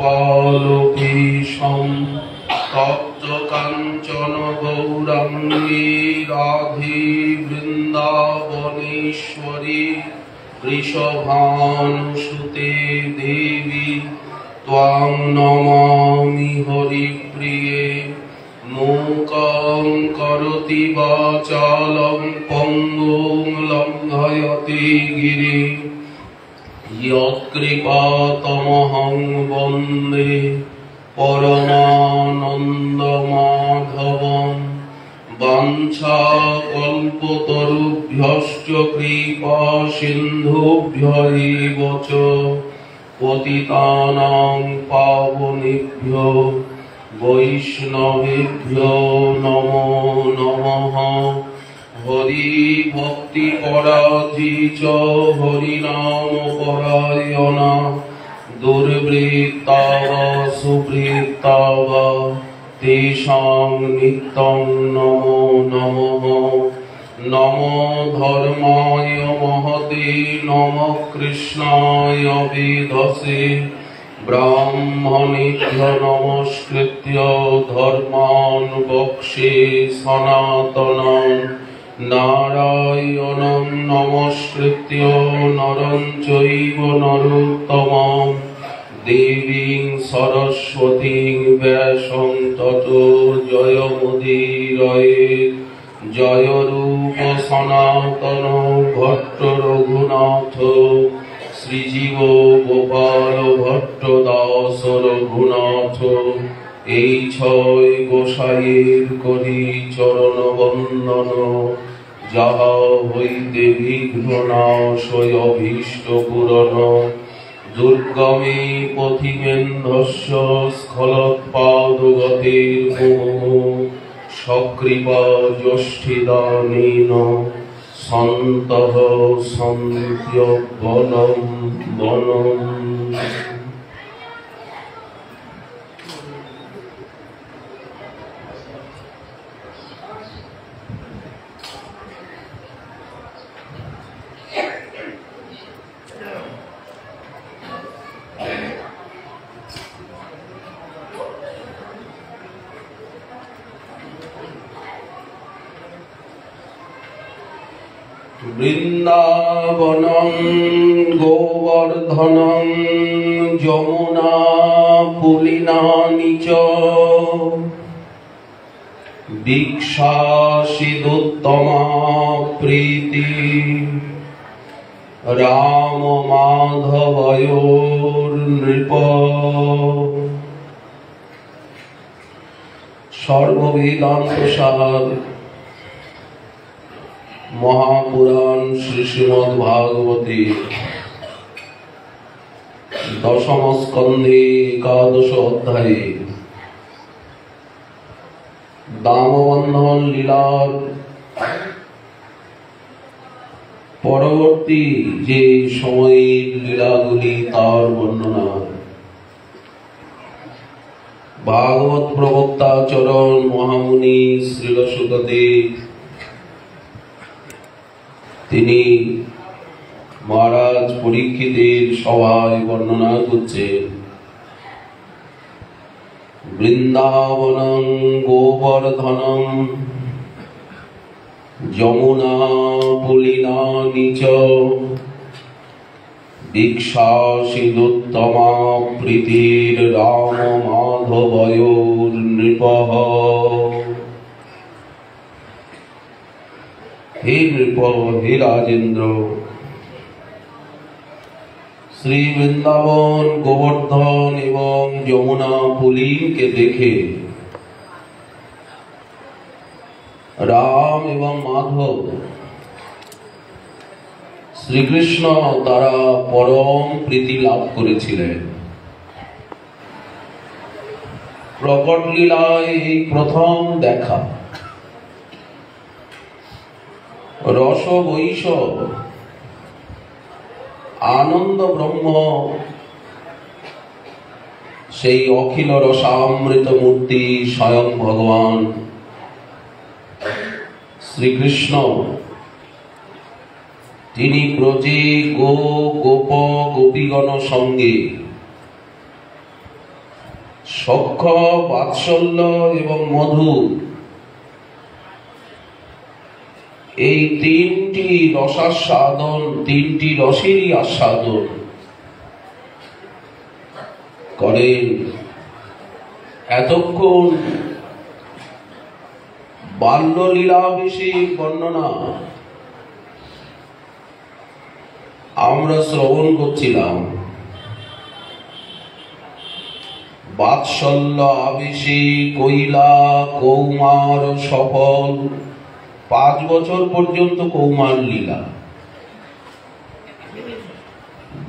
গোপালকেশম তপ্ত কাঞ্চন গৌরাঙ্গী রাধে বৃন্দাবনেশ্বরী বৃষভানুসুতে দেবী ত্বাং নমামি হরিপ্রিয়ে। মূকং করোতি বাচালং পঙ্গুং লঙ্ঘয়তে গিরিম যৎকৃপাতমহং বন্দে পরমানন্দমাধবম। বাঞ্ছাকল্পতরুভ্যশ্চ কৃপা সিন্ধুভ্য এব চ পতিতানাং পাবনেভ্যো বৈষ্ণবেভ্যো নমো নমঃ। হরি ভক্তি পরাজিত হরিনাম পরায়ণা দুর্বৃত্তা সুবৃত্তা তেষাং নিত্যং নমো নমঃ। নমো ধর্মায় মহতে নমঃ কৃষ্ণায় বেদসে ব্রাহ্মণেভ্যো নমস্কৃত্য ধর্মাन् বক্ষ্যে সনাতনং। নারায়ণং নমস্কৃত্য নরং চৈব নরোত্তমং দেবীং সরস্বতীং ব্যাসং ততো জয়মুদীরয়েৎ। জয় রূপ সনাতন ভট্ট রঘুনাথ শ্রীজীব গোপাল ভট্ট দাস রঘুনাথ। এই ছয় গোসাইয়ের করি চরণ বন্দন, যাহা হইতে বিঘ্ন নাশয় অভীষ্ট পূরণ। দুর্গমে পথিমেন্ধস্য স্খলৎপাদগতির মুমুঃ সকৃপা যষ্ঠিদানেন সন্তঃ সন্ত্যবনম বনম। বৃন্দাবনং গোবর্ধনং যমুনা পুলিনানি চ দীক্ষাসিদুত্তমা প্রীতি রাম মাধবয়োর নৃপ। সর্ববেদান্ত সার মহাপুরাণ শ্রী শ্রীমদ্ ভাগবতে দশম স্কন্ধে একাদশ অধ্যায়ে দামবন্ধন লীলার পরবর্তী যে সময়ের লীলাগুলি তার বর্ণনা ভাগবত প্রবক্তা চরণ মহামুনি শ্রীল শুকদেব তিনি মহারাজ পরীক্ষিতের সভায় বর্ণনা করছেন। বৃন্দাবনং গোবর্ধনং যমুনা পুলিনানি চ দীক্ষাসিদুত্তমা প্রীতির রাম মাধবয়োর নৃপঃ। হে নৃপ, হে রাজেন্দ্র, শ্রী বৃন্দাবন গোবর্ধন এবং যমুনা পুলিনকে দেখে রাম এবং মাধব শ্রীকৃষ্ণ তারা পরম প্রীতি লাভ করেছিলেন। প্রকট লীলায় এই প্রথম দেখা রস বৈষ আনন্দ ব্রহ্ম সেই অখিল রসামৃত মূর্তি স্বয়ং ভগবান শ্রীকৃষ্ণ তিনি ব্রজে গো গোপ গোপীগণ সঙ্গে সখ্য, বাৎসল্য এবং মধু, এই তিনটি রসাস্বাদন, তিনটি রসেরই আস্বাদন করেন। এতক্ষণ বাল্যলীলাভিষেক বর্ণনা আমরা শ্রবণ করছিলাম। বাৎসল্য আবেশে কৈলা কৌমার সফল, 5 বছর পর্যন্ত কৌমার লীলা।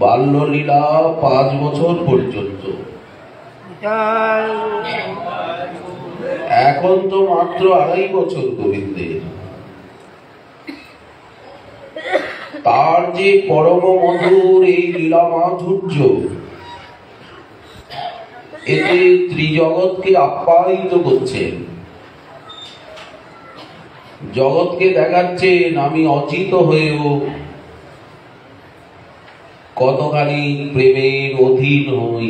বাল্য লীলা 5 বছর পর্যন্ত। এখন তো মাত্র 2.5 বছর গোবিন্দের। তার যে পরম মধুর এই লীলা মাধুর্য, এতে ত্রিজগৎকে আপ্যায়িত করছেন, জগৎকে দেখাচ্ছেন আমি অচিত হয়েও কতখানি প্রেমের অধীন হই।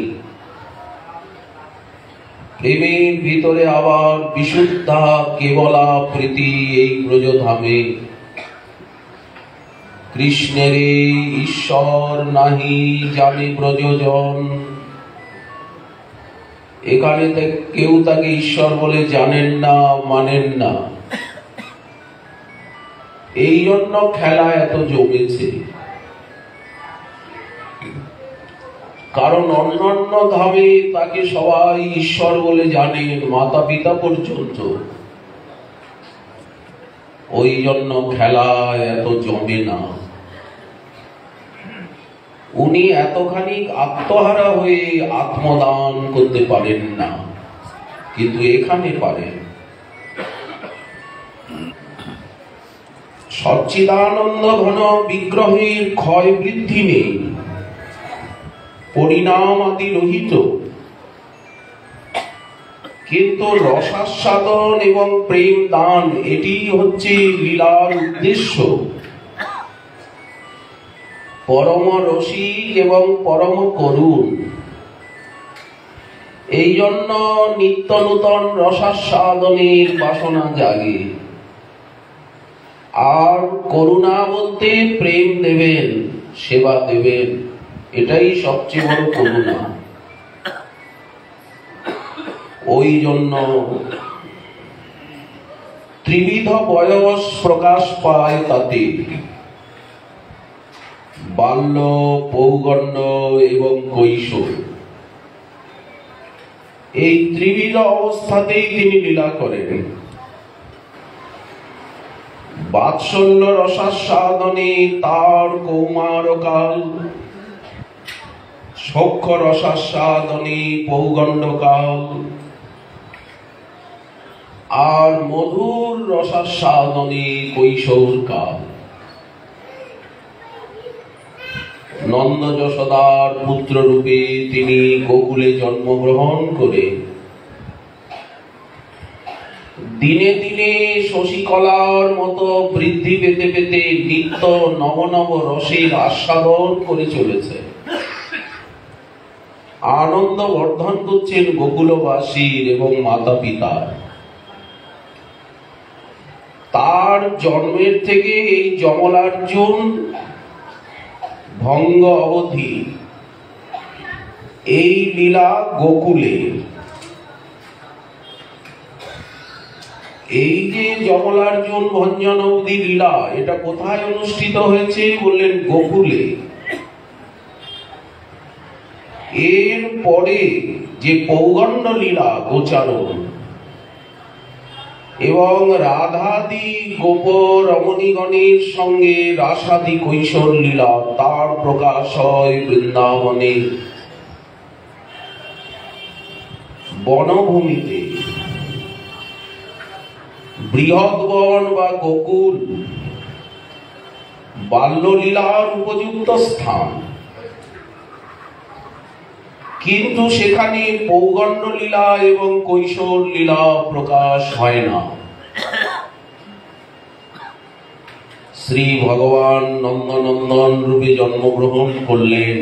প্রেমের ভিতরে আবার বিশুদ্ধা কেবলা প্রীতি এই ব্রজধামে। কৃষ্ণেরে ঈশ্বর নাহি জানে ব্রজজন, এখানে কেউ তাকে ঈশ্বর বলে জানেন না, মানেন না। এই জন্য খেলা এত জমেছে। কারণ অন্যান্য ধামে তাকে সবাই ঈশ্বর বলে জানেন, মাতা পিতা পর্যন্ত। ওই জন্য খেলা এত জমে না। উনি এতখানি আত্মহারা হয়ে আত্মদান করতে পারেন না, কিন্তু এখানে পারেন। সচ্চিদানন্দ ঘন বিগ্রহের ক্ষয় বৃদ্ধি নেই, পরিণাম আদি রহিত, কিন্তু রসাস্বাদন এবং প্রেম দান এটি হচ্ছে লীলার উদ্দেশ্য। পরম রসিক এবং পরম করুণ, এই জন্য নিত্য নূতন রসাস্বাদনের বাসনা জাগে। আর করুণা বলতে প্রেম দেবেন, সেবা দেবেন, এটাই সবচেয়ে বড় করুণা। ওই জন্য ত্রিবিধ বয়স প্রকাশ পায় তাতে, বাল্য, পৌগণ্য এবং কৈশোর। এই ত্রিবিধ অবস্থাতেই তিনি লীলা করেন। বাৎসল্য রসাস্বাদনে তার কৌমারকাল, সখ্য রসাস্বাদনে পৌগণ্ডকাল, আর মধুর রসাস্বাদনে কৈশোরকাল। নন্দ যশোদার পুত্র রূপে তিনি গোকুলে জন্মগ্রহণ করে দিনে দিনে শশীকলার মতো বৃদ্ধি পেতে পেতে নিত্য নব নব রসের আস্বাদন করে চলেছে। আনন্দ বর্ধন করছেন গোকুলবাসীর এবং মাতা পিতার। তার জন্মের থেকে এই যমলার্জুন ভঙ্গ অবধি এই লীলা গোকুলে। এই যে যমলার্জুন ভঞ্জন অবধি লীলা, এটা কোথায় অনুষ্ঠিত হয়েছে বললেন? গোকুলে। এর পরে যে পৌগণ্ড লীলা গোচারণ এবং রাধাদি গোপ রমণীগণের সঙ্গে রাসাদি কৈশোর লীলা, তার প্রকাশ হয় বৃন্দাবনে বনভূমিতে। বৃহৎ বন বা গোকুল বাল্যলীলার উপযুক্ত স্থান, কিন্তু সেখানে পৌগণ্ড লীলা এবং কৈশোর লীলা প্রকাশ হয় না। শ্রী ভগবান নন্দনন্দন রূপে জন্মগ্রহণ করলেন,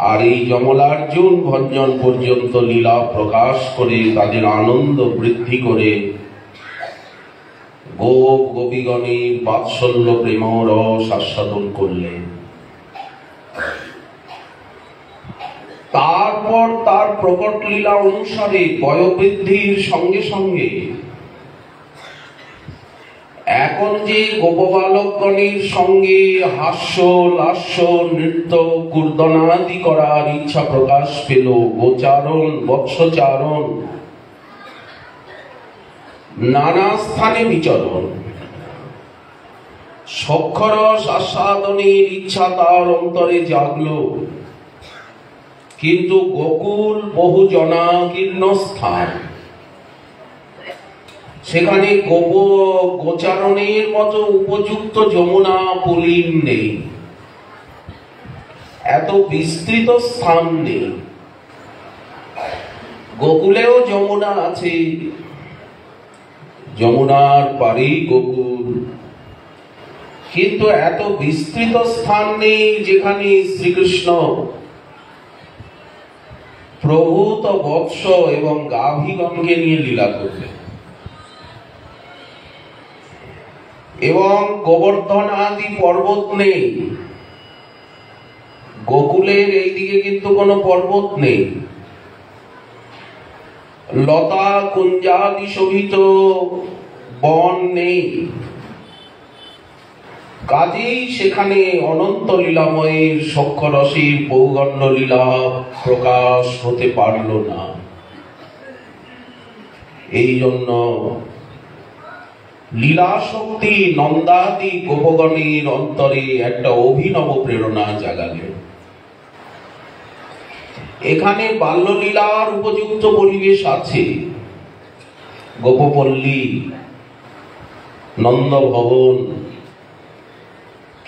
আর এই যমলার্জুন ভঞ্জন পর্যন্ত লীলা প্রকাশ করে তাদের আনন্দ বৃদ্ধি করে গোপ গোপীগণের বাৎসল্য প্রেম রস আস্বাদন করলেন। তারপর তার প্রকট লীলা অনুসারে বয়োবৃদ্ধির সঙ্গে সঙ্গে এখন যে গোপবালকগণের সঙ্গে হাস্য লাস্য নৃত্য কীর্তনাদি করার ইচ্ছা প্রকাশ পেল, গোচারণ বৎসচারণ নানা স্থানে বিচরণ, সক্ষরস আস্বাদনের ইচ্ছা তার অন্তরে জাগল। কিন্তু গোকুল বহু জনাকীর্ণ স্থান, সেখানে গোচারণের মতো উপযুক্ত যমুনা পুলিন নেই, এত বিস্তৃত স্থান নেই। গোকুলেও যমুনা আছে, যমুনার পারেই গোকুল, কিন্তু এত বিস্তৃত স্থান নেই যেখানে শ্রীকৃষ্ণ প্রভূত বৎস এবং গাভীগণকে নিয়ে লীলা করবে। এবং গোবর্ধন আদি পর্বত নেই, গোকুলের এই দিকে কিন্তু কোনো পর্বত নেই, লতা কুঞ্জাদি শোভিত বন নেই, কাজেই সেখানে অনন্ত লীলাময়ের সক্ষরসের বহুগণ্য লীলা প্রকাশ হতে পারল না। এই জন্য লীলা শক্তি নন্দাদি গোপগণের অন্তরে একটা অভিনব প্রেরণা জাগালেন। এখানে বাল্যলীলার উপযুক্ত পরিবেশ আছে, গোপপল্লী নন্দভবন,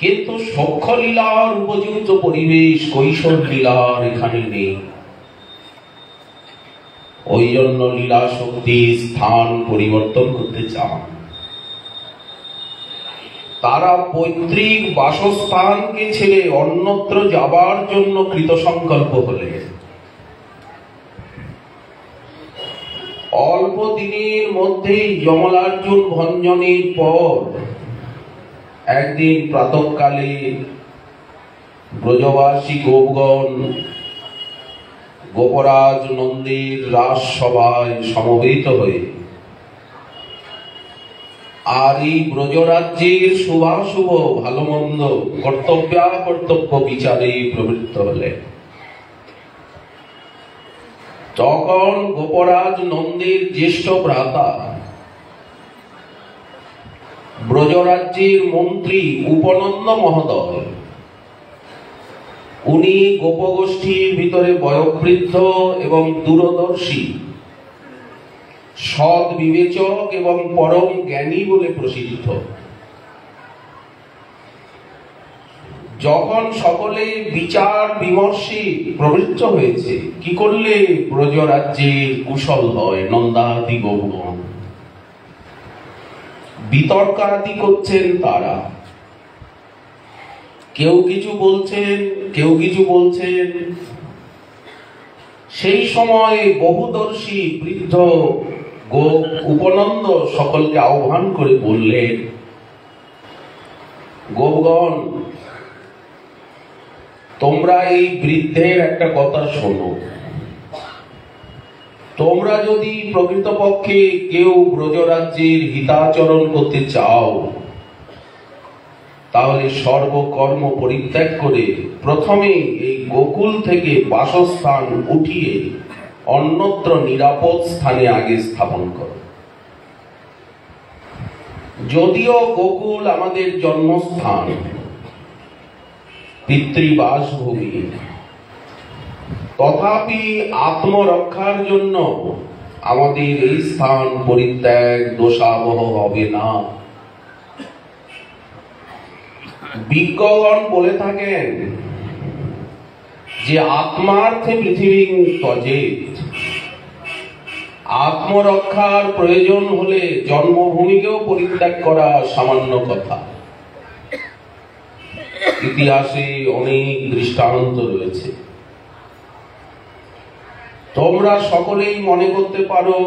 কিন্তু সখ্য লীলার উপযুক্ত পরিবেশ কৈশোর লীলার এখানে নেই। ওই জন্য লীলা শক্তি স্থান পরিবর্তন করতে চান। তারা পৈতৃক বাসস্থানকে ছেড়ে অন্যত্র যাবার জন্য কৃতসংকল্প হলেন। অল্প দিনের মধ্যেই যমলার্জুন ভঞ্জনের পর একদিন প্রাতঃকালে ব্রজবাসী গোপগণ গোপরাজ নন্দীর রাজসভায় সমবেত হয়ে আর এই ব্রজরাজ্যের শুভাশুভ ভালো মন্দ কর্তব্য বিচারে প্রবৃত্ত হলেন। তখন গোপরাজ নন্দের জ্যেষ্ঠ ভ্রাতা ব্রজরাজ্যের মন্ত্রী উপনন্দ মহোদয়, উনি গোপগোষ্ঠীর ভিতরে বয়োবৃদ্ধ এবং দূরদর্শী, সৎ বিবেচক এবং পরম জ্ঞানী বলে প্রসিদ্ধ। যখন সকলে বিচার বিমর্শে প্রবৃত্ত হয়েছে কি করলে ব্রজরাজ্যের কুশল হয়, নন্দাদি গোপগণ বিতর্কাদি করছেন। তারা কেউ কিছু বলছেন, কেউ কিছু বলছেন। সেই সময় বহুদর্শী বৃদ্ধ উপনন্দ সকলকে আহ্বান করে বললেন, গোপগণ, তোমরা এই বৃদ্ধের একটা কথা শোনো। তোমরা যদি প্রকৃতপক্ষে কেউ ব্রজরাজ্যের হিতাচরণ করতে চাও, তাহলে সর্বকর্ম পরিত্যাগ করে প্রথমে এই গোকুল থেকে বাসস্থান উঠিয়ে অন্যত্র নিরাপদ স্থানে আগে স্থাপন করো। যদিও গোকুল আমাদের জন্মস্থান, পিতৃবাসভূমি, তথাপি আত্মরক্ষার জন্য আমাদের এই স্থান পরিত্যাগ দোষাবহ হবে না। বিজ্ঞগণ বলে থাকেন যে আত্মার্থে পৃথিবী ত্বজেৎ, আত্মরক্ষার প্রয়োজন হলে জন্মভূমিকেও পরিত্যাগ করা সামান্য কথা। ইতিহাসে অনেক দৃষ্টান্ত রয়েছে। তোমরা সকলেই মনে করতে পারো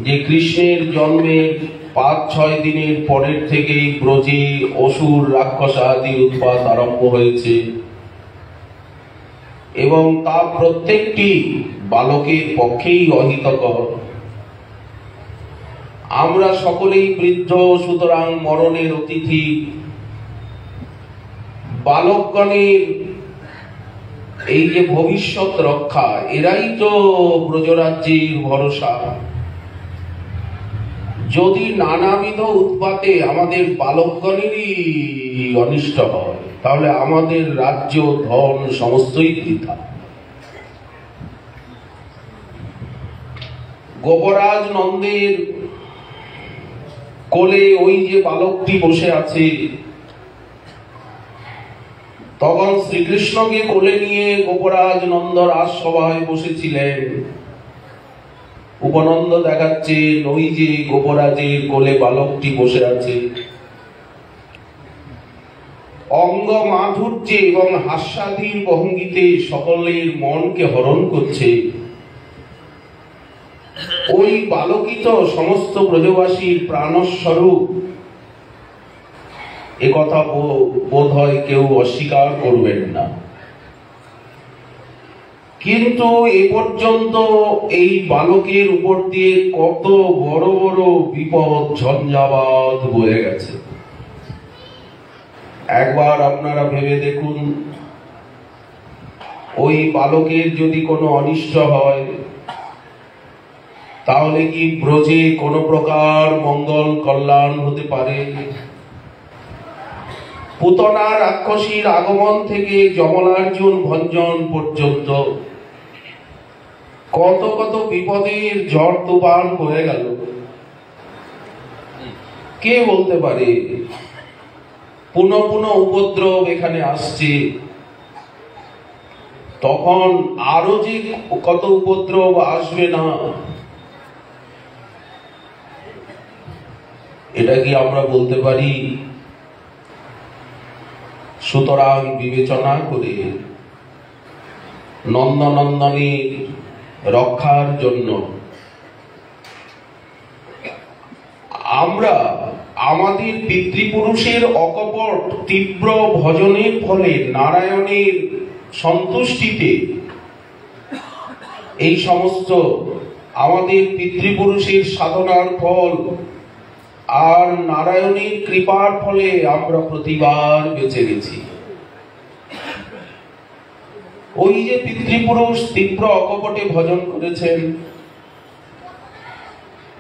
যে কৃষ্ণের জন্মের 5-6 দিনের পরের থেকেই ব্রজে অসুর রাক্ষস আদির উৎপাত আরম্ভ হয়েছে এবং তা প্রত্যেকটি বালকের পক্ষেই অহিতকর। আমরা সকলেই বৃদ্ধ, সুতরাং মরণের অতিথি। বালকগণের এই যে ভবিষ্যৎ রক্ষা, এরাই তো ব্রজরাজ্যের ভরসা। যদি নানাবিধ উৎপাতে আমাদের বালকগণেরই অনিষ্ট হয়, তাহলে আমাদের রাজ্য ধন সমস্তই বৃথা। গোপরাজ নন্দের কোলে ওই যে বালকটি বসে আছে, তখন শ্রীকৃষ্ণকে কোলে নিয়ে গোপরাজ নন্দ রাজসভায় বসেছিলেন। উপনন্দ দেখাচ্ছে ওই যে গোপরাজের কোলে বালকটি বসে আছে। অঙ্গ মাধুর্যে এবং হাস্যাদির ভঙ্গিতে সকলের মনকে হরণ করছে। ওই বালকই তো সমস্ত ব্রজবাসীর প্রাণস্বরূপ, এ কথা বোধ হয় কেউ অস্বীকার করবেন না। কিন্তু এ পর্যন্ত এই বালকের উপর দিয়ে কত বড় বড় বিপদ ঝঞ্ঝাবাত বয়ে গেছে। একবার আপনারা ভেবে দেখুন, ওই বালকের যদি কোনো অনিষ্ট হয়, তাহলে কি ব্রজে কোনো প্রকার মঙ্গল কল্যাণ হতে পারে? পুতনা রাক্ষসীর আগমন থেকে যমলার্জুন ভঞ্জন পর্যন্ত কত কত বিপদের ঝড় তুফান হয়ে গেল। কে বলতে পারে পুনঃ পুনঃ উপদ্রব এখানে আসছে, তখন আরো যে কত উপদ্রব আসবে না, এটা কি আমরা বলতে পারি? সুতরাং বিবেচনা করে নন্দনন্দনের রক্ষার জন্য আমরা আমাদের পিতৃপুরুষের অকপট তীব্র ভজনের ফলে নারায়ণের সন্তুষ্টিতে এই সমস্ত আমাদের পিতৃপুরুষের সাধনার ফল আর নারায়ণের কৃপার ফলে আমরা প্রতিবার বেঁচে গেছি। ওই যে পিতৃপুরুষ তীব্র অকপটে ভজন করেছেন,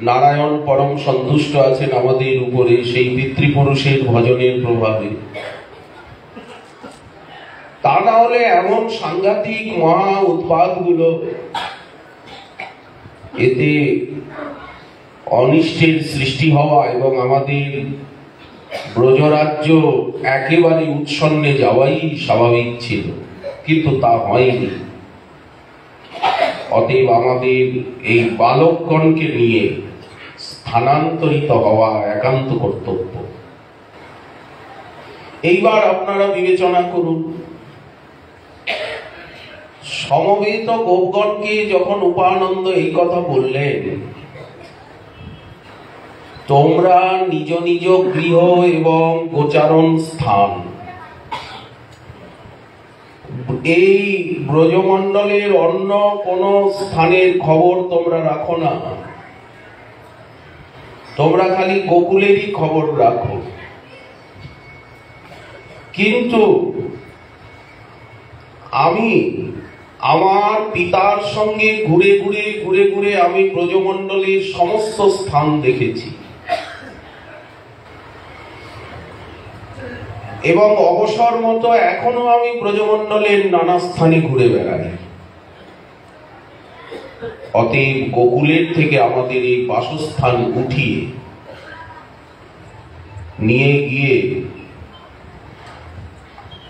নারায়ণ পরম সন্তুষ্ট আছেন আমাদের উপরে সেই পিতৃপুরুষের ভজনের প্রভাবে। তা না হলে এমন সাংঘাতিক মহা উৎপাত গুলো, এতে অনিষ্টের সৃষ্টি হওয়া এবং আমাদের ব্রজরাজ্য একেবারে উৎসন্নে যাওয়াই স্বাভাবিক ছিল, কিন্তু তা হয়নি। অতএব আমাদের এই বালকগণকে নিয়ে স্থানান্তরিত হওয়া একান্ত কর্তব্য। এইবার আপনারা বিবেচনা করুন, সমবেত গোপগণকে যখন উপানন্দ এই কথা বললেন, তোমরা নিজ নিজ গৃহ এবং গোচারণ স্থান, এই ব্রজমণ্ডলের অন্য কোন স্থানের খবর তোমরা রাখো না, তোমরা খালি গোকুলেরই খবর রাখো। কিন্তু আমি আমার পিতার সঙ্গে ঘুরে ঘুরে আমি ব্রজমণ্ডলের সমস্ত স্থান দেখেছি এবং অবসর মতো এখনো আমি ব্রজমণ্ডলের নানা স্থানে ঘুরে বেড়াই। অতএব গোকুলের থেকে আমাদের এই বাসস্থান উঠিয়ে নিয়ে গিয়ে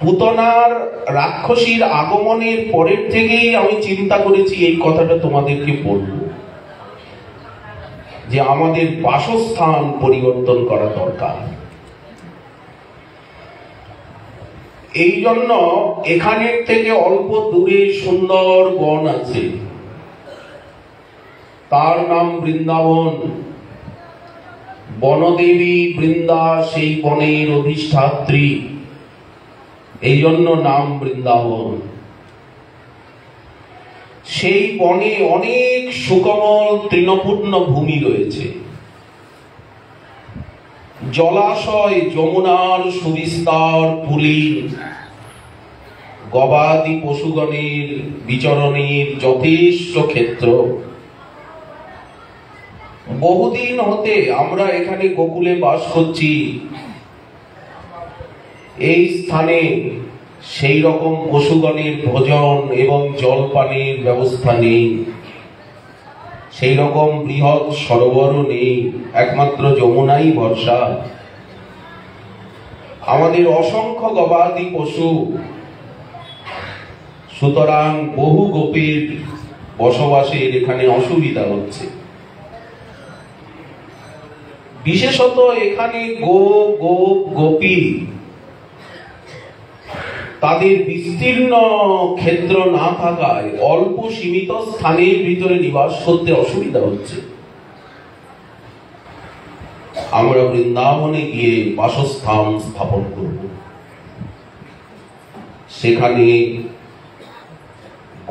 পুতনার রাক্ষসীর আগমনের পরের থেকেই আমি চিন্তা করেছি এই কথাটা তোমাদেরকে বলবো, যে আমাদের বাসস্থান পরিবর্তন করা দরকার। এই জন্য এখানের থেকে অল্প দূরে সুন্দর বন আছে, তার নাম বৃন্দাবন। বনদেবী বৃন্দা সেই বনের অধিষ্ঠাত্রী, এই জন্য নাম বৃন্দাবন। সেই বনে অনেক সুকমল তৃণপূর্ণ ভূমি রয়েছে, জলাশয়, যমুনার সুবিস্তার পুলিন, গবাদি পশুগণের বিচরণের যথেষ্ট ক্ষেত্র। বহুদিন হতে আমরা এখানে গোকুলে বাস করছি। এই স্থানে সেই রকম পশুগণের ভোজন এবং জলপানের ব্যবস্থা নেই, সেই রকম বৃহৎ সরোবরও নেই, একমাত্র যমুনাই ভরসা। আমাদের অসংখ্য গবাদি পশু, সুতরাং বহু গোপীর বসবাসের এখানে অসুবিধা হচ্ছে। বিশেষত এখানে গোপী তাদের বিস্তীর্ণ ক্ষেত্র না থাকায় অল্প সীমিত স্থানের ভিতরে নিবাস করতে অসুবিধা হচ্ছে। আমরা বৃন্দাবনে গিয়ে বাসস্থান স্থাপন করব। সেখানে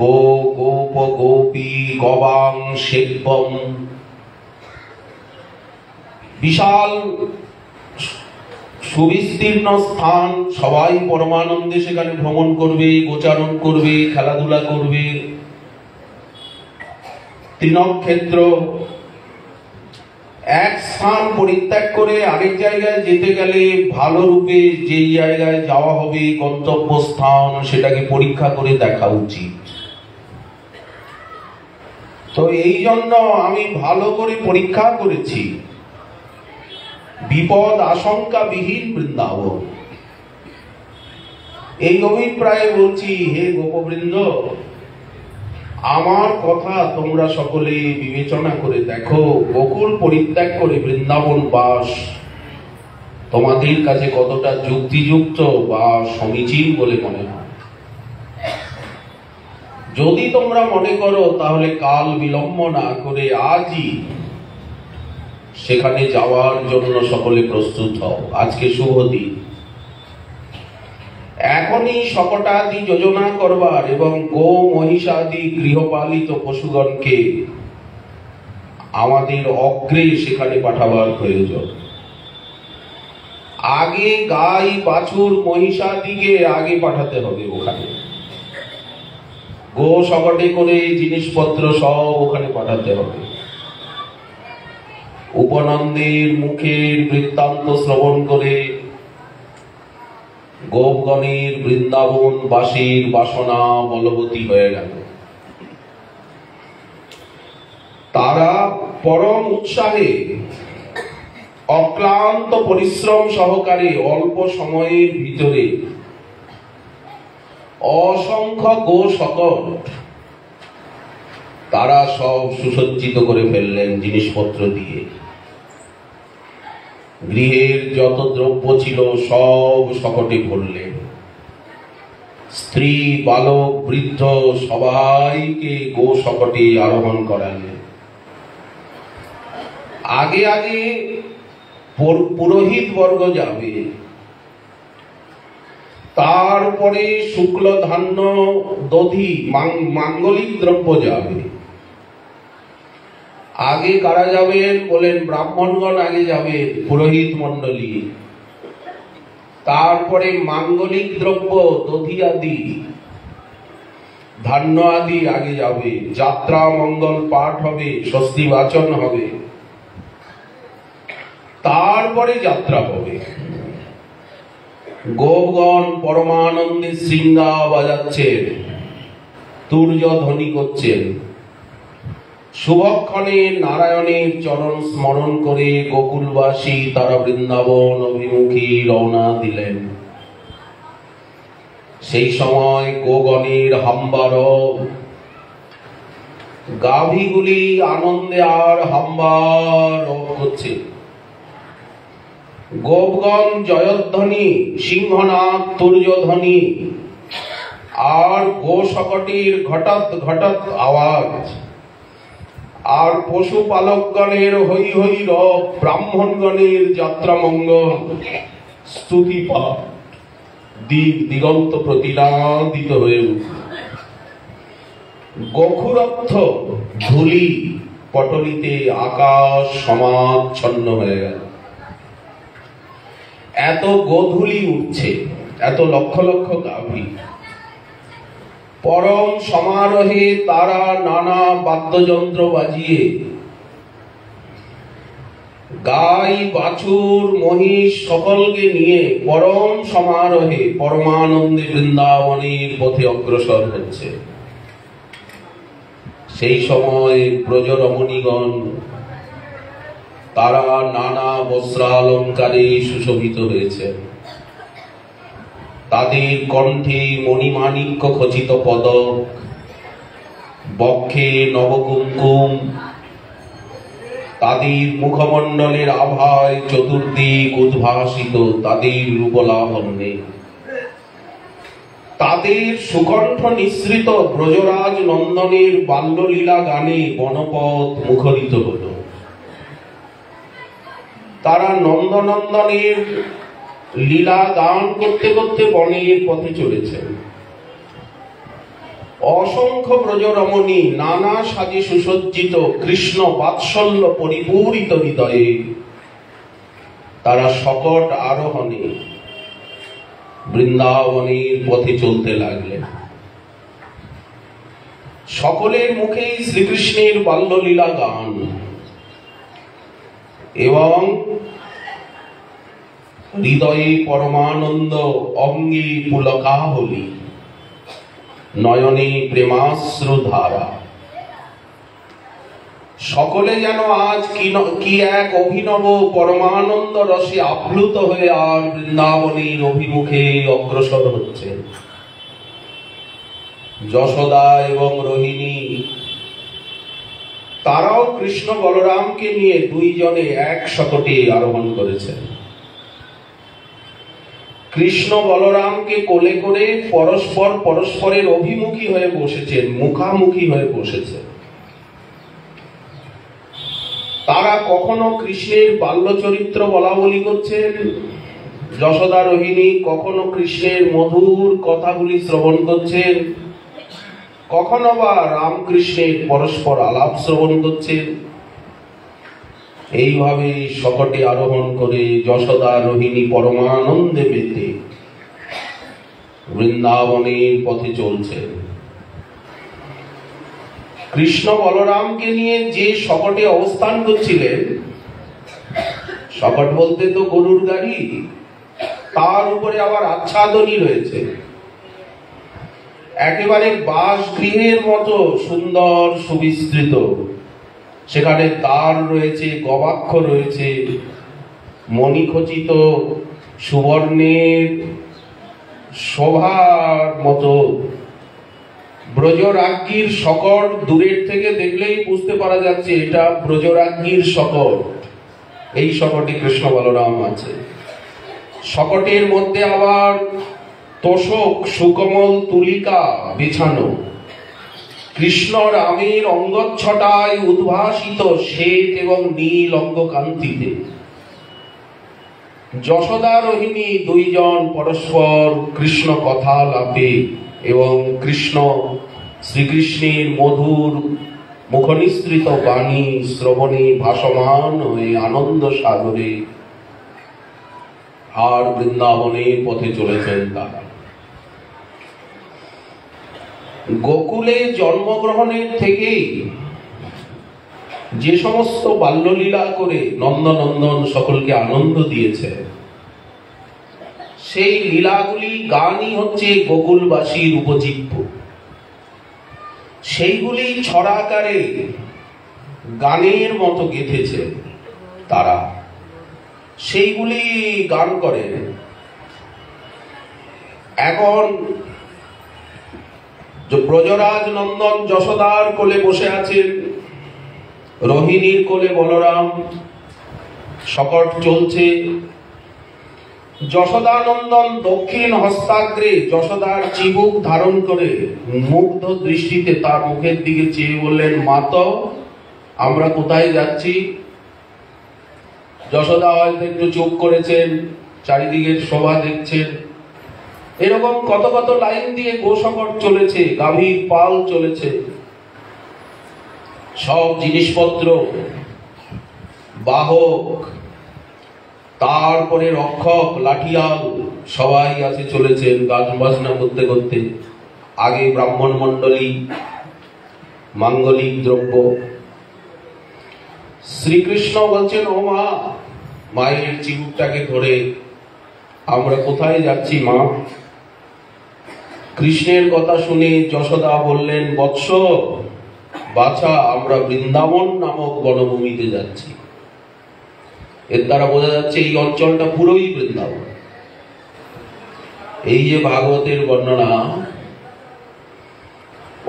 গোপ গোপী গবাং সেব্যম, বিশাল সুবিস্তীর্ণ স্থান, সবাই পরমানন্দে সেখানে ভ্রমণ করবে, গোচারণ করবে, খেলাধুলা করবে। তৃণক্ষেত্র, এক স্থান পরিত্যাগ করে আরেক জায়গায় যেতে গেলে ভালো রূপে যেই জায়গায় যাওয়া হবে গন্তব্য স্থান, সেটাকে পরীক্ষা করে দেখা উচিত। তো এই জন্য আমি ভালো করে পরীক্ষা করেছি, বিপদ আশঙ্কা বিহীন বৃন্দাবন। এই অভিপ্রায়ে বলছি, হে গোপবৃন্দ, আমার কথা তোমরা সকলে বিবেচনা করে দেখো, গোকুল পরিত্যাগ করে বৃন্দাবন বাস তোমাদের কাছে কতটা যুক্তিযুক্ত বা সমীচীন বলে মনে হয়। যদি তোমরা মনে করো তাহলে কাল বিলম্ব না করে আজই সেখানে যাওয়ার জন্য সকলে প্রস্তুত হও। আজকে শুভ দিন, এখনই শকটাদি যোজনা করবার এবং গো মহিষাদি গৃহপালিত পশুগণকে আমাদের অগ্রে সেখানে পাঠাবার প্রয়োজন। আগে গাই বাছুর মহিষাদিকে আগে পাঠাতে হবে ওখানে, গো শকটে করে জিনিসপত্র সব ওখানে পাঠাতে হবে। উপনন্দের মুখের বৃত্তান্ত শ্রবণ করে গোপগণের বৃন্দাবন বাসীর বাসনা বলবতী হয়ে গেল। তারা পরম উৎসাহে অক্লান্ত পরিশ্রম সহকারে অল্প সময়ের ভিতরে অসংখ্য গো শকট তারা সব সুসজ্জিত করে ফেললেন জিনিসপত্র দিয়ে। গৃহের যত দ্রব্য ছিল সব শকটে ভরলেন। স্ত্রী বালক বৃদ্ধ সবাইকে গো শকটে আরোহণ করালেন। আগে আগে পুরোহিত বর্গ যাবে, তারপরে শুক্ল ধান্য দধি মাঙ্গলিক দ্রব্য যাবে। আগে কারা যাবেন বলেন? ব্রাহ্মণগণ আগে যাবেন, পুরোহিত মন্ডলী। তারপরে মাঙ্গলিক দ্রব্য দধি আদি ধান্য আদি আগে যাবে। যাত্রা মঙ্গল পাঠ হবে, স্বস্তি বাচন হবে, তারপরে যাত্রা হবে। গোপগণ পরমানন্দে শৃঙ্গা বাজাচ্ছেন, তুর্য ধ্বনি করছেন। শুভক্ষণে নারায়ণের চরণ স্মরণ করে গোকুলবাসী তারা বৃন্দাবন অভিমুখী রওনা দিলেন। সেই সময় গোগণের হাম্বারব, গাভীগুলি আনন্দে আর হাম্বারব করছে। গোপগণ জয়ধ্বনি, সিংহনাদ তুর্যধ্বনি আর গো শকটের ঘটাৎ ঘটাৎ আওয়াজ আর পশুপালকগণের হৈ হৈ রব, ব্রাহ্মণগণের যাত্রা মঙ্গল, স্তুতি পাঠ দিক দিগন্ত প্রতিনাদিত হয়ে উঠল। গোখুরত্থ ধূলি পটলিতে আকাশ সমাচ্ছন্ন হয়ে গেল। এত গোধূলি উঠছে, এত লক্ষ লক্ষ গাভী। পরম সমারোহে তারা নানা বাদ্যযন্ত্র বাজিয়ে গাই বাছুর মহিষ সকলকে নিয়ে পরম সমারোহে পরমানন্দে বৃন্দাবনের পথে অগ্রসর হচ্ছে। সেই সময় ব্রজরমণীগণ তারা নানা বস্ত্রালঙ্কারে সুশোভিত হয়েছে। তাদের কণ্ঠে মণিমাণিক্য খচিত পদক, বক্ষে নবকুঙ্কুম, তাদের মুখমণ্ডলের আভায় চতুর্দিক উদ্ভাসিত তাদের রূপলাবণ্যে। তাদের সুকণ্ঠ নিঃসৃত ব্রজরাজ নন্দনের বাল্যলীলা গানে বনপথ মুখরিত হল। তারা নন্দনন্দনের লীলা গান করতে করতে বনের পথে চলেছেন। অসংখ্য ব্রজরমণী নানা সাজে সুসজ্জিত, কৃষ্ণ বাৎসল্য পরিপূরিত হৃদয়ে তারা শকট আরোহণে বৃন্দাবনের পথে চলতে লাগলেন। সকলের মুখেই শ্রীকৃষ্ণের বাল্যলীলা গান এবং হৃদয়ে পরমানন্দ, অঙ্গে পুলকাবলী, নয়নে প্রেমাশ্রু ধারা। সকলে যেন আজ কি এক অভিনব পরমানন্দ রসে আপ্লুত হয়ে আর বৃন্দাবনের অভিমুখে অগ্রসর হচ্ছে। যশোদা এবং রোহিণী তারাও কৃষ্ণ বলরামকে নিয়ে দুইজনে এক শকটে আরোহণ করেছেন। কৃষ্ণ বলরামকে কোলে করে পরস্পর পরস্পরের অভিমুখী হয়ে বসেছেন, মুখামুখি হয়ে বসেছেন। তারা কখনো কৃষ্ণের বাল্য চরিত্র বলা বলি করছেন, যশোদা রোহিণী কখনো কৃষ্ণের মধুর কথাগুলি শ্রবণ করছেন, কখনো বা রামকৃষ্ণের পরস্পর আলাপ শ্রবণ করছেন। এইভাবে শকটে আরোহণ করে যশোদা রোহিণী পরমানন্দে পেতে বৃন্দাবনের পথে চলছেন। কৃষ্ণ বলরামকে নিয়ে যে শকটে অবস্থান করছিলেন, শকট বলতে তো গরুর গাড়ি, তার উপরে আবার আচ্ছাদনী রয়েছে। একেবারে বাসগৃহের মতো সুন্দর সুবিস্তৃত, সেখানে দ্বার রয়েছে, গবাক্ষ রয়েছে, মণিখচিত সুবর্ণের শোভার মতো ব্রজরাজ্ঞীর শকট। দূরের থেকে দেখলেই বুঝতে পারা যাচ্ছে এটা ব্রজরাজ্ঞীর শকট। এই শকটে কৃষ্ণ বলরাম আছে। শকটের মধ্যে আবার তোষক সুকোমল তুলিকা বিছানো, কৃষ্ণ রামের অঙ্গচ্ছটায় উদ্ভাসিত শ্বেত এবং নীল অঙ্গকান্তিতে। যশোদা রোহিণী দুইজন পরস্পর কৃষ্ণ কথা লাপে এবং কৃষ্ণ শ্রীকৃষ্ণের মধুর মুখনিসৃত বাণী শ্রবণে ভাসমান হয়ে আনন্দ সাগরে আর বৃন্দাবনের পথে চলেছেন তারা। গোকুলে জন্মগ্রহণের থেকেই যে সমস্ত বাল্যলীলা করে নন্দনন্দন সকলকে আনন্দ দিয়েছে, সেই লীলাগুলি গানই হচ্ছে গোকুলবাসীর উপজীব্য। সেইগুলি ছড়াকারে গানের মতো গেঁথেছে তারা, সেইগুলি গান করে। এখন ব্রজরাজ নন্দন যশোদার কোলে বসে আছেন, রোহিণীর কোলে বলরাম, শকট চলছে। যশোদানন্দন দক্ষিণ হস্তাগ্রে যশোদার চিবুক ধারণ করে মুগ্ধ দৃষ্টিতে তার মুখের দিকে চেয়ে বললেন, মাত আমরা কোথায় যাচ্ছি? যশোদা হয়তো একটু চুপ করেছেন, চারিদিকের শোভা দেখছেন। এরকম কত কত লাইন দিয়ে গোশকট চলেছে, গাভীর পাল চলেছে, সব জিনিসপত্র, বাহক, তারপরে রক্ষক, লাঠিয়াল সবাই আছে চলেছেন গান বাজনা করতে করতে। আগে ব্রাহ্মণ মণ্ডলী, মাঙ্গলিক দ্রব্য। শ্রীকৃষ্ণ বলছেন, ও মা, মায়ের চিবুকটাকে ধরে, আমরা কোথায় যাচ্ছি মা? কৃষ্ণের কথা শুনে যশোদা বললেন, বৎস, বাছা, আমরা বৃন্দাবন নামক বনভূমিতে যাচ্ছি। এর দ্বারা বোঝা যাচ্ছে এই অঞ্চলটা পুরোই বৃন্দাবন। এই যে ভাগবতের বর্ণনা,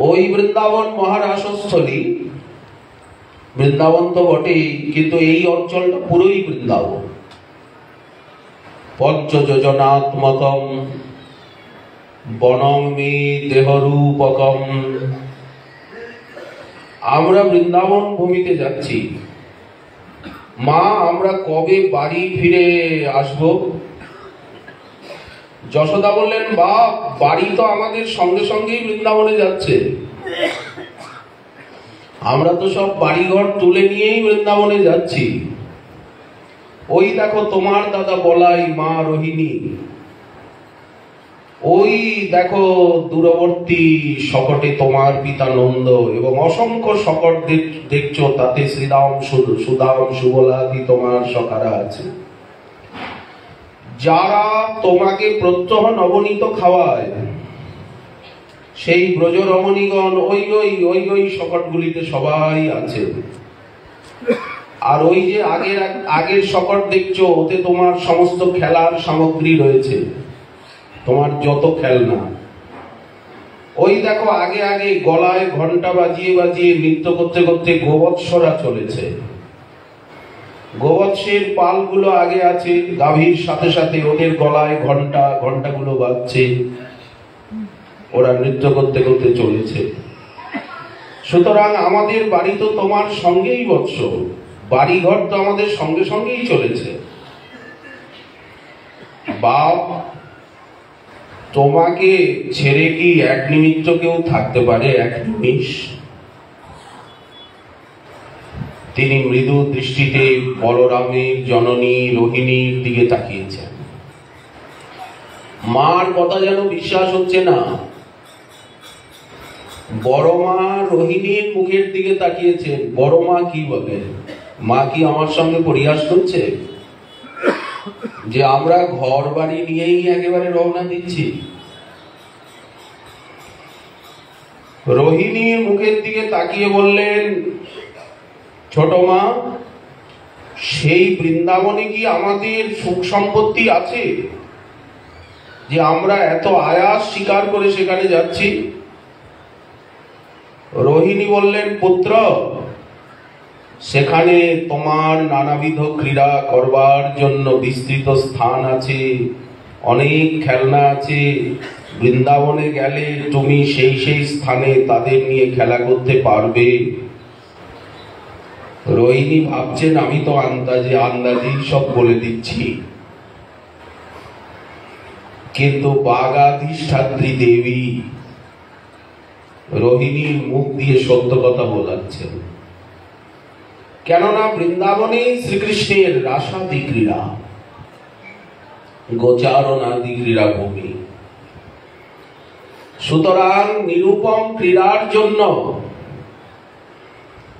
ওই বৃন্দাবন মহারাসস্থলী, বৃন্দাবন তো বটেই, কিন্তু এই অঞ্চলটা পুরোই বৃন্দাবন। পঞ্চযোজনাত্মকম বনম মে দেহরূপকম। আমরা বৃন্দাবন ভূমিতে যাচ্ছি। মা, আমরা কবে বাড়ি ফিরে আসব? যশোদা বললেন, বাপ, বাড়ি তো আমাদের সঙ্গে সঙ্গেই বৃন্দাবনে যাচ্ছে। আমরা তো সব বাড়িঘর তুলে নিয়েই বৃন্দাবনে যাচ্ছি। ওই দেখো তোমার দাদা বলাই, মা রোহিণী, ওই দেখো দূরবর্তী শকটে তোমার পিতা নন্দ, এবং অসংখ্য শকট দেখছো, তাতে শ্রীরাম, সুদাম, সুবলাদি তোমার সখারা আছে, যারা তোমাকে প্রত্যহ নবনীত খাওয়ায়। সেই ব্রজ রমণীগণ ওই ওই ওই ওই শকটগুলিতে সবাই আছে। আর ওই যে আগের শকট দেখছো, ওতে তোমার সমস্ত খেলার সামগ্রী রয়েছে, তোমার যত খেলনা। ওই দেখো আগে আগে গলায় ঘন্টা বাজিয়ে বাজিয়ে নৃত্য করতে করতে গোবৎসরা চলেছে। গোবৎসের পালগুলো আগে আছে, গাভীর সাথে সাথে ওদের গলায় ঘন্টাগুলো বাজছে, ওরা নৃত্য করতে করতে চলেছে। সুতরাং আমাদের বাড়ি তো তোমার সঙ্গেই বৎস, বাড়িঘর তো আমাদের সঙ্গে সঙ্গেই চলেছে। বাপ, তোমাকে ছেড়ে কি এক নিমিত্ত কেউ থাকতে পারে? এক নিমিষ? তিনি মৃদু দৃষ্টিতে বলরামের জননী রোহিণীর দিকে তাকিয়েছেন। মার কথা যেন বিশ্বাস হচ্ছে না। বড় মা রোহিণীর মুখের দিকে তাকিয়েছেন। বড় মা কি বলে? মা কি আমার সঙ্গে পরিহাস করছে যে আমরা ঘর বাড়ি নিয়েই একেবারে রওনা দিচ্ছি? রোহিণীর মুখের দিকে তাকিয়ে বললেন, ছোট মা, সেই বৃন্দাবনে কি আমাদের সুখ সম্পত্তি আছে যে আমরা এত আয়াস স্বীকার করে সেখানে যাচ্ছি? রোহিণী বললেন, পুত্র, সেখানে তোমার নানাবিধ ক্রীড়া করবার জন্য বিস্তৃত স্থান আছে, অনেক খেলনা আছে। বৃন্দাবনে গেলে তুমি সেই সেই স্থানে তাদের নিয়ে খেলা করতে পারবে। রোহিণী ভাবছেন, আমি তো আন্দাজি সব বলে দিচ্ছি, কিন্তু বাগাধিষ্ঠাত্রী দেবী রোহিণীর মুখ দিয়ে সত্য কথা বলাচ্ছেন। কেননা বৃন্দাবনে শ্রীকৃষ্ণের রাসাদি ক্রীড়া, গোচারণাদি ক্রীড়া ভূমি। সুতরাং নিরুপম ক্রীড়ার জন্য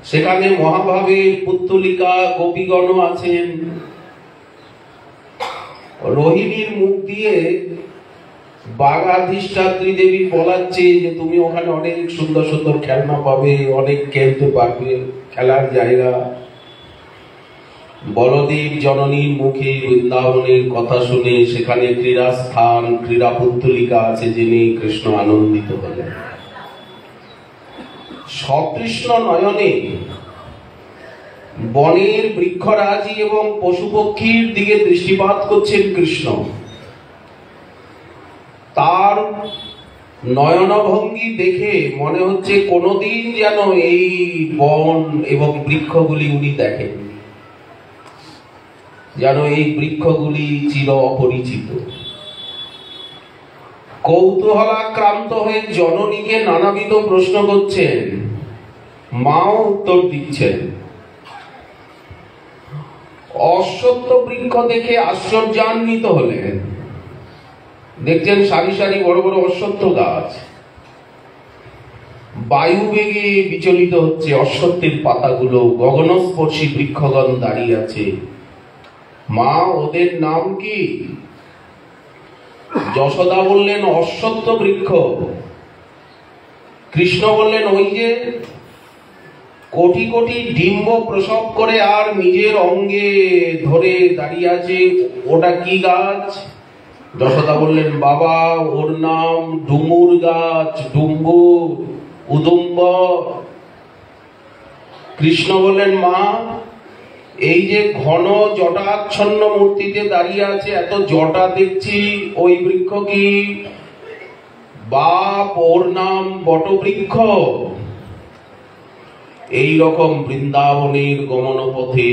সেখানে মহাভাবের পুত্তলিকা গোপীগণ আছেন। রোহিণীর মুখ দিয়ে বাগাধিষ্ঠাত্রী দেবী বলাচ্ছে যে তুমি ওখানে অনেক সুন্দর সুন্দর খেলনা পাবে, অনেক খেলতে পারবে, খেলার জায়গা। বলদেব জননীর মুখে বৃন্দাবনের কথা শুনে সেখানে ক্রীড়া স্থান, ক্রীড়া পুত্তলিকা আছে জেনে কৃষ্ণ আনন্দিত হলেন। সকৃষ্ণ নয়নে বনের বৃক্ষরাজি এবং পশু পক্ষীর দিকে দৃষ্টিপাত করছেন কৃষ্ণ। তার নয়নভঙ্গি দেখে মনে হচ্ছে কোনোদিন যেন এই বন এবং বৃক্ষগুলি উনি দেখেন, যেন এই বৃক্ষগুলি চির অপরিচিত। কৌতূহলাক্রান্ত হয়ে জননীকে নানাবিধ প্রশ্ন করছেন, মাও উত্তর দিচ্ছেন। অশ্বত্থ বৃক্ষ দেখে আশ্চর্যান্বিত হলেন। দেখছেন সারি সারি বড় বড় অশ্বত্থ গাছ, বায়ু বেগে বিচলিত হচ্ছে, অশ্বত্থের পাতাগুলো, গগনস্পর্শী বৃক্ষগণ দাঁড়িয়ে আছে। মা, ওদের নাম কি? যশোদা বললেন, অশ্বত্থ বৃক্ষ। কৃষ্ণ বললেন, ওই যে কোটি কোটি ডিম্ব প্রসব করে আর নিজের অঙ্গে ধরে দাঁড়িয়ে আছে, ওটা কি গাছ? যশোদা বললেন, বাবা, ওর নাম ডুমুর গাছ, ডুম্বুর, উদুম্ব। কৃষ্ণ বললেন, মা, এই যে ঘন জটাচ্ছন্ন মূর্তিতে দাঁড়িয়ে আছে, এত জটা দেখছি, ওই বৃক্ষ কি? বাপ, ওর নাম বটবৃক্ষ। এই রকম বৃন্দাবনের গমন পথে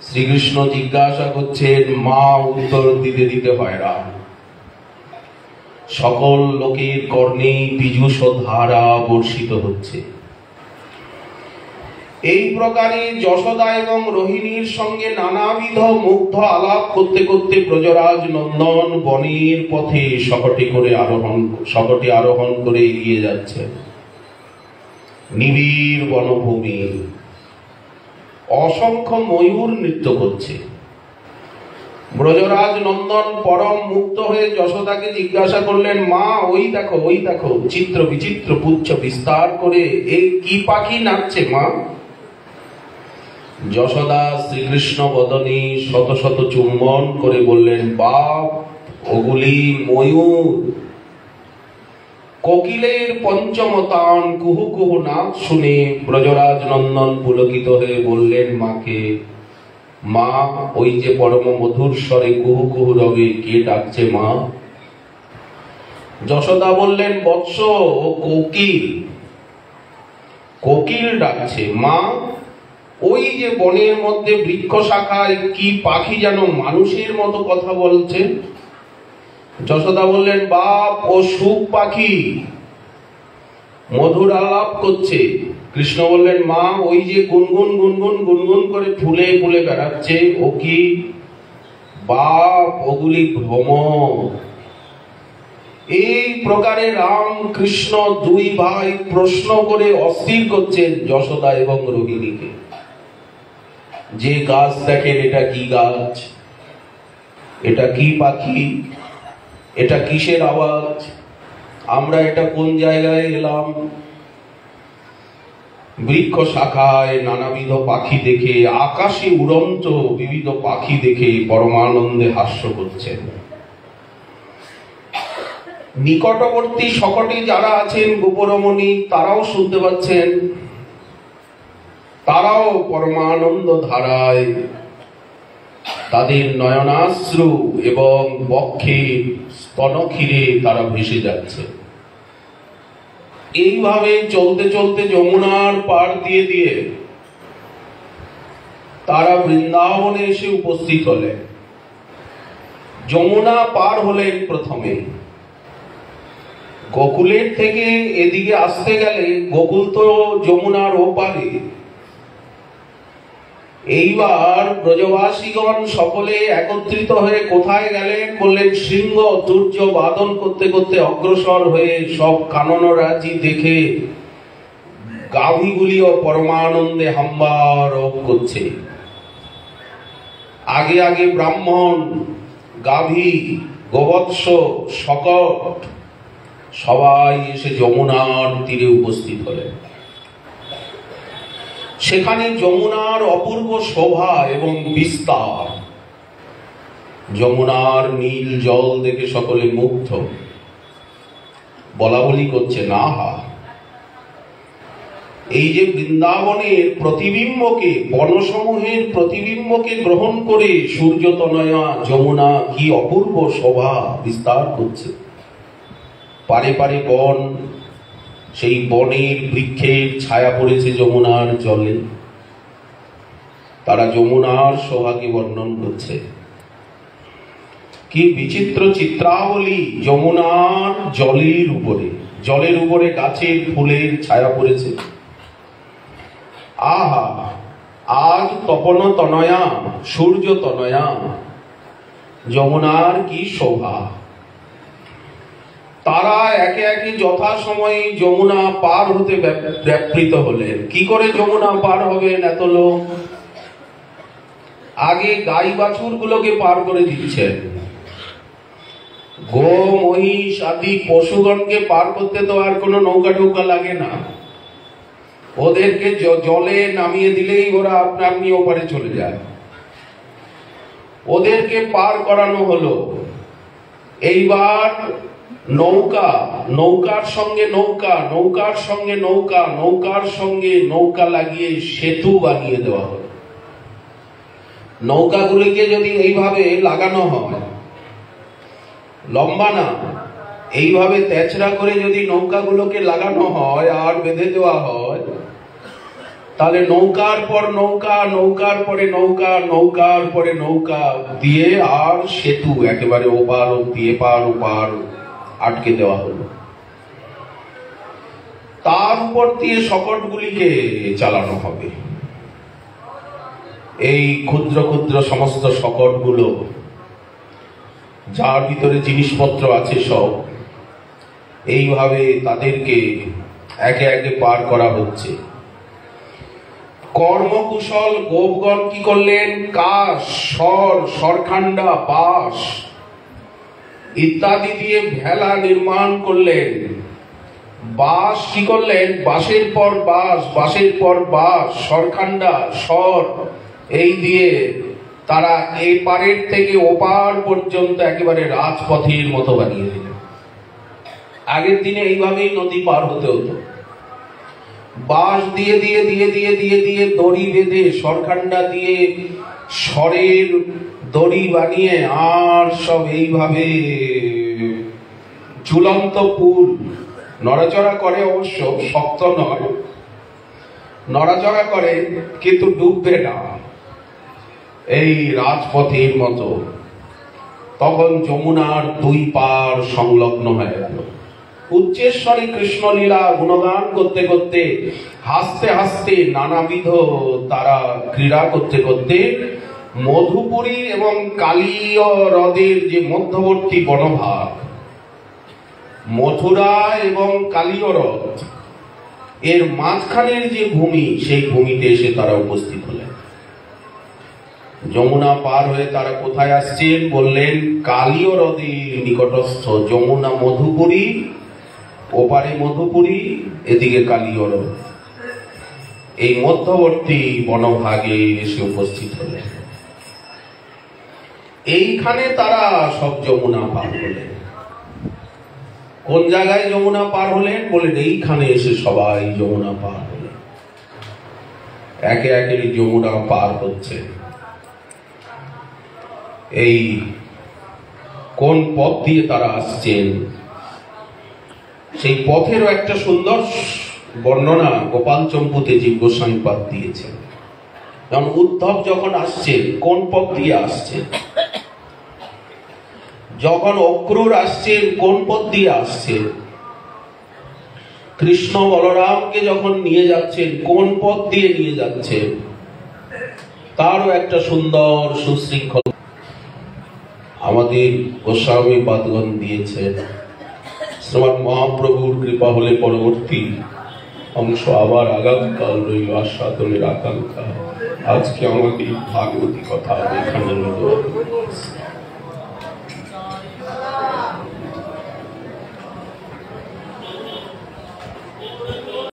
শ্রীকৃষ্ণ জিজ্ঞাসা করছেন, মা উত্তর দিতে দিতে হয়রান। সকল লোকের কর্ণে পীযূষ ধারা বর্ষিত হচ্ছে। এই প্রকারে যশোদা এবং রোহিণীর সঙ্গে নানাবিধ মুগ্ধ আলাপ করতে করতে ব্রজরাজ নন্দন বনের পথে শকটে আরোহণ করে এগিয়ে যাচ্ছে। নিবিড় বনভূমি, অসংখ্য ময়ূর নৃত্য করছে। ব্রজরাজ নন্দন পরম মুক্ত হয়ে যশোদাকে জিজ্ঞাসা করলেন, মা, ওই দেখো, ওই দেখো, চিত্র বিচিত্র পুচ্ছ বিস্তার করে এই কি পাখি নাচছে মা? যশোদা শ্রীকৃষ্ণ বদনে শত শত চুম্বন করে বললেন, বাপ, ওগুলি ময়ূর। কোকিলের পঞ্চমতান কুহু কুহু নাচ শুনে ব্রজরাজ নন্দন পুলকিত হয়ে বললেন মাকে, মা, ওই যে পরম মধুর স্বরে কুহু কুহু রবে কে ডাকছে মা? যশোদা বললেন, বৎস, ও কোকিল, কোকিল ডাকছে মা। ওই যে বনের মধ্যে বৃক্ষ শাখায় কি পাখি যেন মানুষের মতো কথা বলছে। যশোদা বললেন, বাপ, ও সুখ পাখি, মধুর আলাপ করছে। কৃষ্ণ বললেন, মা, ওই যে গুনগুন গুনগুন গুনগুন করে ফুলে ফুলে বেড়াচ্ছে, ও কি? বাপ, ওগুলি ভ্রমর। এই প্রকারে রাম কৃষ্ণ দুই ভাই প্রশ্ন করে অস্থির করছেন যশোদা এবং রোহিণীকে। যে গাছ দেখেন, এটা কি গাছ? এটা কি পাখি? এটা কিসের আওয়াজ? আমরা এটা কোন জায়গায় এলাম? বৃক্ষ শাখায় নানাবিধ পাখি দেখে, আকাশে উড়ন্ত বিবিধ পাখি দেখে পরমানন্দে হাস্য করছেন। নিকটবর্তী শকটে যারা আছেন গোপরমণি, তারাও শুনতে পাচ্ছেন, তারাও পরমানন্দ ধারায় তাদের নয়নাশ্রু এবং বক্ষে স্তনক্ষীরে তারা ভেসে যাচ্ছে। এইভাবে চলতে চলতে যমুনার পার দিয়ে দিয়ে তারা বৃন্দাবনে এসে উপস্থিত হলেন। যমুনা পার হলেন প্রথমে। গোকুলের থেকে এদিকে আসতে গেলে, গোকুল তো যমুনার ওপারে। এইবার ব্রজবাসীগণ সকলে একত্রিত হয়ে কোথায় গেলেন? বললেন, সিংহ তুর্য বাদন করতে করতে অগ্রসর হয়ে সব কাননরাজি দেখে গাভীগুলিও পরমানন্দে হাম্বারব করছে। আগে আগে ব্রাহ্মণ, গাভী, গোবৎস, শকট সবাই এসে যমুনার তীরে উপস্থিত হলেন। সেখানে যমুনার অপূর্ব শোভা এবং বিস্তার। যমুনার নীল জল দেখে সকলে মুগ্ধ, বলা বলি করছে, না হা, এই যে বৃন্দাবনের প্রতিবিম্বকে, বনসমূহের প্রতিবিম্বকে গ্রহণ করে সূর্যতনয়া যমুনা কি অপূর্ব শোভা বিস্তার করছে। পারে পারে বন, সেই বনের বৃক্ষের ছায়া পড়েছে যমুনার জলে। তারা যমুনার শোভাকে বর্ণন করছে। কি বিচিত্র চিত্রাবলী যমুনার জলের উপরে, জলের উপরে গাছের ফুলের ছায়া পড়েছে। আহা, আজ তপন তনয়া, সূর্য তনয়া, যমুনার কি শোভা। তারা একে একে যথাসময়ে যমুনা পার হতে ব্যাপৃত হলেন। কি করে যমুনা পার হবেন এত লোক? আগে গাই বাছুর গুলোকে পার করে দিচ্ছেন। গো মহিষ আদি পশুগণকে পার করতে তো আর কোনো নৌকা টৌকা লাগে না। ওদেরকে জলে নামিয়ে দিলেই ওরা আপনা আপনি ওপারে চলে যায়। ওদেরকে পার করানো হলো। এইবার নৌকা, নৌকার সঙ্গে নৌকা, নৌকার সঙ্গে নৌকা, নৌকার সঙ্গে নৌকা লাগিয়ে সেতু বানিয়ে দেওয়া হলো। নৌকাগুলিকে যদি এইভাবে লাগানো হয়, লম্বা না, এইভাবে তেচড়া করে যদি নৌকাগুলোকে লাগানো হয় আর বেঁধে দেওয়া হয়, তাহলে নৌকার পর নৌকা, নৌকার পরে নৌকা, নৌকার পরে নৌকা দিয়ে আর সেতু একেবারে ওপার অব্দি, এপার ওপার আটকে দেওয়া হলো। তার উপর দিয়ে সকটগুলিকে চালানো হবে। এই ক্ষুদ্র ক্ষুদ্র সমস্ত সকটগুলো, যার ভিতরে জিনিসপত্র আছে সব, এইভাবে তাদেরকে একে একে পার করা হচ্ছে। কর্মকুশল গোপগণ কি করলেন? কাশ, সর, সরখান্ডা, বাঁশ ইত্যাদি দিয়ে ভেলা নির্মাণ করলেন। বাঁশ কি করলেন? বাঁশের পর বাঁশ, বাঁশের পর বাঁশ, সরখান্ডা, সর, এই দিয়ে তারা এই পারের থেকে ওপার পর্যন্ত একেবারে রাজপথের মতো বানিয়ে দিলেন। আগের দিনে এইভাবেই নদী পার হতে হতো। বাঁশ দিয়ে দিয়ে দিয়ে দিয়ে দিয়ে দিয়ে দড়ি বেঁধে, সরখান্ডা দিয়ে সরের দড়ি বানিয়ে আর সব এইভাবে ঝুলন্ত পুল, নড়াচড়া করে, অবশ্য শক্ত নয়, নড়াচড়া করে কিন্তু ডুববে না, এই রাজপথের মতো। তখন যমুনার দুই পার সংলগ্ন হয়ে গেল। উচ্চেশ্বরী কৃষ্ণলীলা গুণগান করতে করতে, হাসতে হাসতে, নানাবিধ তারা ক্রীড়া করতে করতে মধুপুরী এবং কালীয় হ্রদের যে মধ্যবর্তী বনভাগ, মথুরা এবং কালীয় হ্রদ, এর মাঝখানের যে ভূমি, সেই ভূমিতে এসে তারা উপস্থিত হলেন। যমুনা পার হয়ে তারা কোথায় আসছেন? বললেন কালীয় হ্রদের নিকটস্থ যমুনা মধুপুরী, ওপারে মধুপুরী, এদিকে কালীয় হ্রদ, এই মধ্যবর্তী বনভাগে এসে উপস্থিত হলেন। এইখানে তারা সব যমুনা পার হলেন। কোন জায়গায় যমুনা পার হলেন? বলেন এইখানে এসে সবাই যমুনা পার হলেন। একে একে যমুনা পার হচ্ছে। এই কোন পথ দিয়ে তারা আসছেন, সেই পথেরও একটা সুন্দর বর্ণনা গোপাল চম্পুতে জীব গোস্বামী পাদ দিয়েছেন। যেমন উদ্ধব যখন আসছেন, কোন পথ দিয়ে আসছেন? যখন অক্রূর আসছেন, কোন পথ দিয়ে আসছেন? কৃষ্ণ বলরামকে যখন নিয়ে যাচ্ছেন, কোন পথ দিয়ে নিয়ে যাচ্ছেন? তারও একটা সুন্দর সুশৃঙ্খল আমাদের গোস্বামী পাদগণ দিয়েছেন। শ্রীমৎ মহাপ্রভুর কৃপা হলে পরবর্তী অংশ আবার আগামীকাল রইল আস্বাদনের আকাঙ্ক্ষা। আজকে আমাদের ভাগবতী কথা এখানে